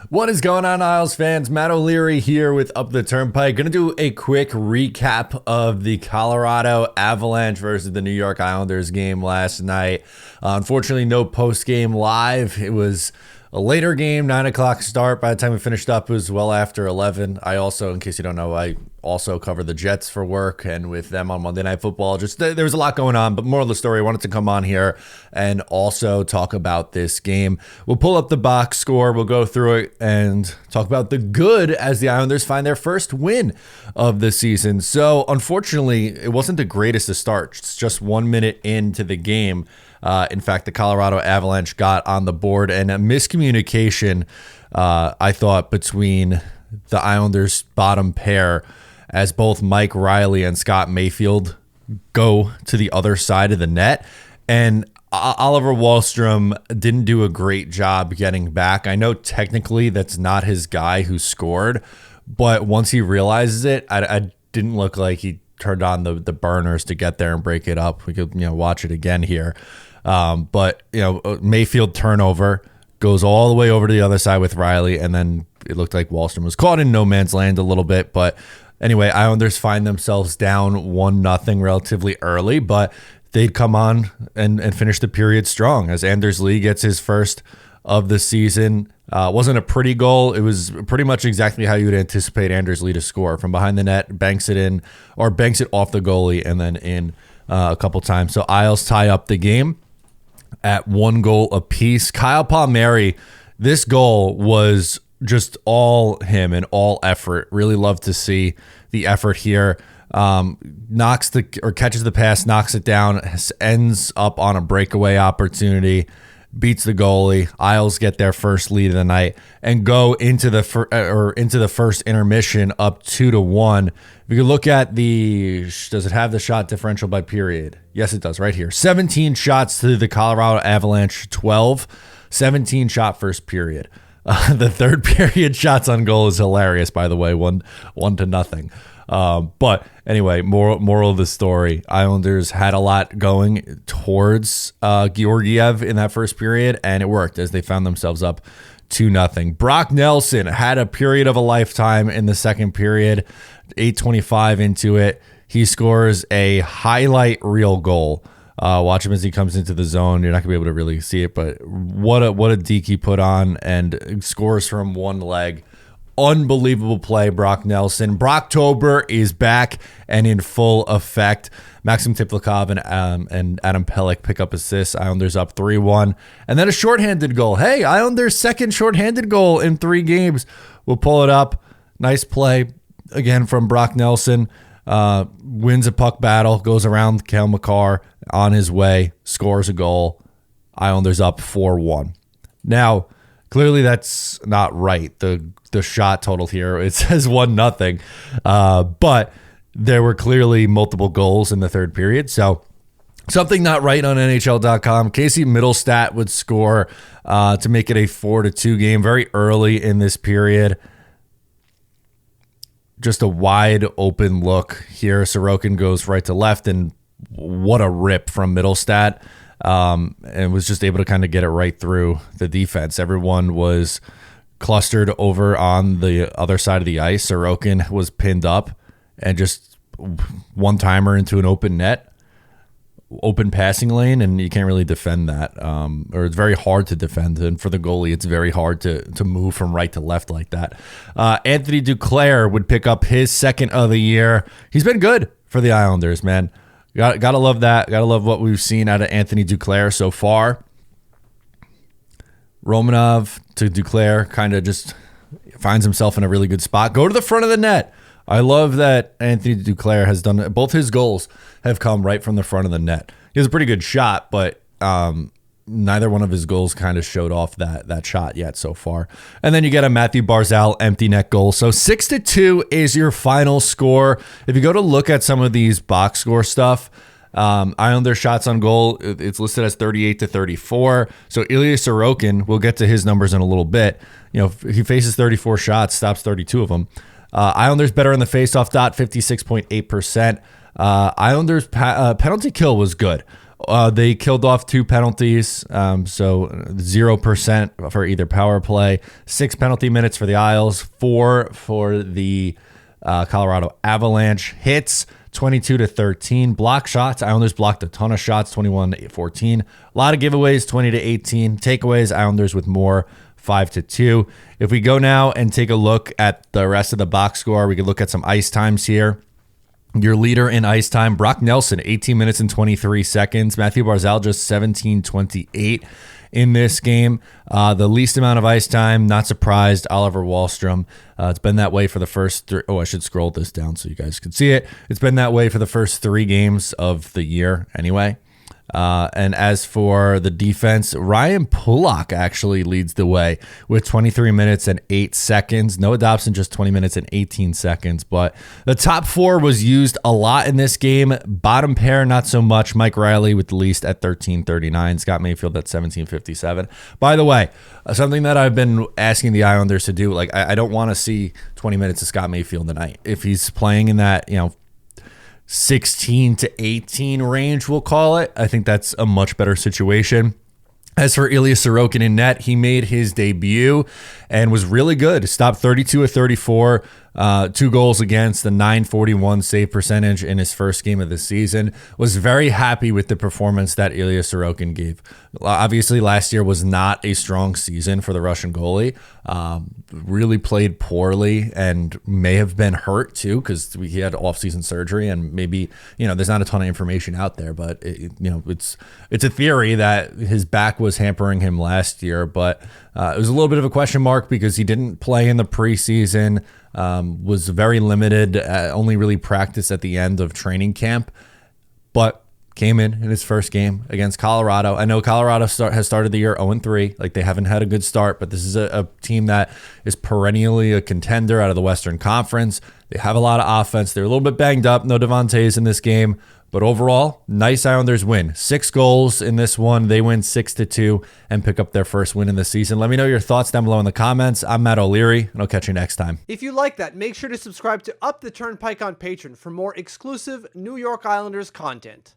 What is going on, Isles fans? Matt O'Leary here with Up the Turnpike. Going to do a quick recap of the Colorado Avalanche versus the New York Islanders game last night. Unfortunately, no post-game live. It was a later game, 9 o'clock start. By the time we finished up, it was well after 11. I also, in case you don't know, I also cover the Jets for work, and with them on Monday Night Football, just there was a lot going on. But moral of the story, I wanted to come on here and also talk about this game. We'll pull up the box score, we'll go through it, and talk about the good as the Islanders find their first win of the season. So, unfortunately, it wasn't the greatest to start. It's just 1 minute into the game. In fact, the Colorado Avalanche got on the board, and a miscommunication, I thought, between the Islanders' bottom pair as both Mike Riley and Scott Mayfield go to the other side of the net. And Oliver Wahlstrom didn't do a great job getting back. I know technically that's not his guy who scored, but once he realizes it, I didn't look like he turned on the burners to get there and break it up. We could watch it again here. But Mayfield turnover goes all the way over to the other side with Riley, and then it looked like Wahlstrom was caught in no man's land a little bit. But anyway, Islanders find themselves down 1-0 relatively early, but they'd come on and finish the period strong as Anders Lee gets his first of the season. Wasn't a pretty goal. It was pretty much exactly how you would anticipate Anders Lee to score, from behind the net, banks it in, or banks it off the goalie and then in a couple times. So Isles tie up the game at 1 goal apiece. Kyle Palmieri, this goal was just all him and all effort. Really love to see the effort here. Catches the pass, knocks it down, ends up on a breakaway opportunity, beats the goalie. Isles get their first lead of the night and go into the first intermission up 2-1. If you look at does it have the shot differential by period? Yes, it does, right here. 17 shots to the Colorado Avalanche, 12. 17 shot first period. The third period shots on goal is hilarious, by the way, 1-0. But anyway, moral of the story, Islanders had a lot going towards Georgiev in that first period, and it worked as they found themselves up 2-0. Brock Nelson had a period of a lifetime in the second period, 8:25 into it. He scores a highlight reel goal. Watch him as he comes into the zone. You're not gonna be able to really see it, but what a deke he put on, and scores from one leg. Unbelievable play, Brock Nelson. Brocktober is back and in full effect. Maxim Tiplikov and Adam Pelech pick up assists. Islanders up 3-1. And then a shorthanded goal. Hey, Islanders' second shorthanded goal in 3 games. We'll pull it up. Nice play, again, from Brock Nelson. Wins a puck battle, goes around Cale Makar on his way, scores a goal. Islanders up 4-1. Now, clearly that's not right. The shot total here, it says 1-0. But there were clearly multiple goals in the third period. So something not right on NHL.com. Casey Middlestat would score to make it a 4-2 game very early in this period. Just a wide open look here. Sorokin goes right to left, and what a rip from Middlestat. And was just able to kind of get it right through the defense. Everyone was clustered over on the other side of the ice. Sorokin was pinned up and just one-timer into an open net, open passing lane, and you can't really defend that. Or it's very hard to defend. And for the goalie, it's very hard to move from right to left like that. Anthony Duclair would pick up his second of the year. He's been good for the Islanders, man. Gotta love that. Gotta love what we've seen out of Anthony Duclair so far. Romanov to Duclair kind of just finds himself in a really good spot. Go to the front of the net. I love that Anthony Duclair has done both his goals have come right from the front of the net. He has a pretty good shot, but neither one of his goals kind of showed off that shot yet so far. And then you get a Matthew Barzal empty net goal. So 6-2 is your final score. If you go to look at some of these box score stuff, Islander shots on goal, it's listed as 38-34. So Ilya Sorokin, we'll get to his numbers in a little bit. He faces 34 shots, stops 32 of them. Islanders better on the faceoff dot, 56.8%. Islanders penalty kill was good. They killed off 2 penalties, so 0% for either power play. 6 penalty minutes for the Isles, 4 for the Colorado Avalanche. Hits 22-13. Block shots, Islanders blocked a ton of shots, 21-14. A lot of giveaways, 20-18. Takeaways, Islanders with more, 5-2. If we go now and take a look at the rest of the box score, we could look at some ice times here. Your leader in ice time, Brock Nelson, 18 minutes and 23 seconds. Matthew Barzal just 17:28 in this game. The least amount of ice time, not surprised, Oliver Wahlstrom. It's been that way for the first three. Oh, I should scroll this down so you guys can see it. It's been that way for the first 3 games of the year anyway. And as for the defense, Ryan Pulock actually leads the way with 23 minutes and 8 seconds. Noah Dobson just 20 minutes and 18 seconds. But the top 4 was used a lot in this game. Bottom pair, not so much. Mike Riley with the least at 13:39. Scott Mayfield at 17:57. By the way, something that I've been asking the Islanders to do, like I don't want to see 20 minutes of Scott Mayfield tonight. If he's playing in that, 16-18 range, we'll call it, I think that's a much better situation. As for Ilya Sorokin in net, he made his debut and was really good. Stopped 32 of 34, 2 goals against, a .941 save percentage in his first game of the season. Was very happy with the performance that Ilya Sorokin gave. Obviously, last year was not a strong season for the Russian goalie. Really played poorly and may have been hurt too because he had off-season surgery and maybe, there's not a ton of information out there, but it's a theory that his back was hampering him last year, but it was a little bit of a question mark because he didn't play in the preseason, was very limited, only really practiced at the end of training camp, but came in his first game against Colorado. I know Colorado has started the year 0-3. Like, they haven't had a good start, but this is a team that is perennially a contender out of the Western Conference. They have a lot of offense. They're a little bit banged up. No Devontae's in this game. But overall, nice Islanders win. 6 goals in this one. They win 6-2 and pick up their first win in the season. Let me know your thoughts down below in the comments. I'm Matt O'Leary, and I'll catch you next time. If you like that, make sure to subscribe to Up the Turnpike on Patreon for more exclusive New York Islanders content.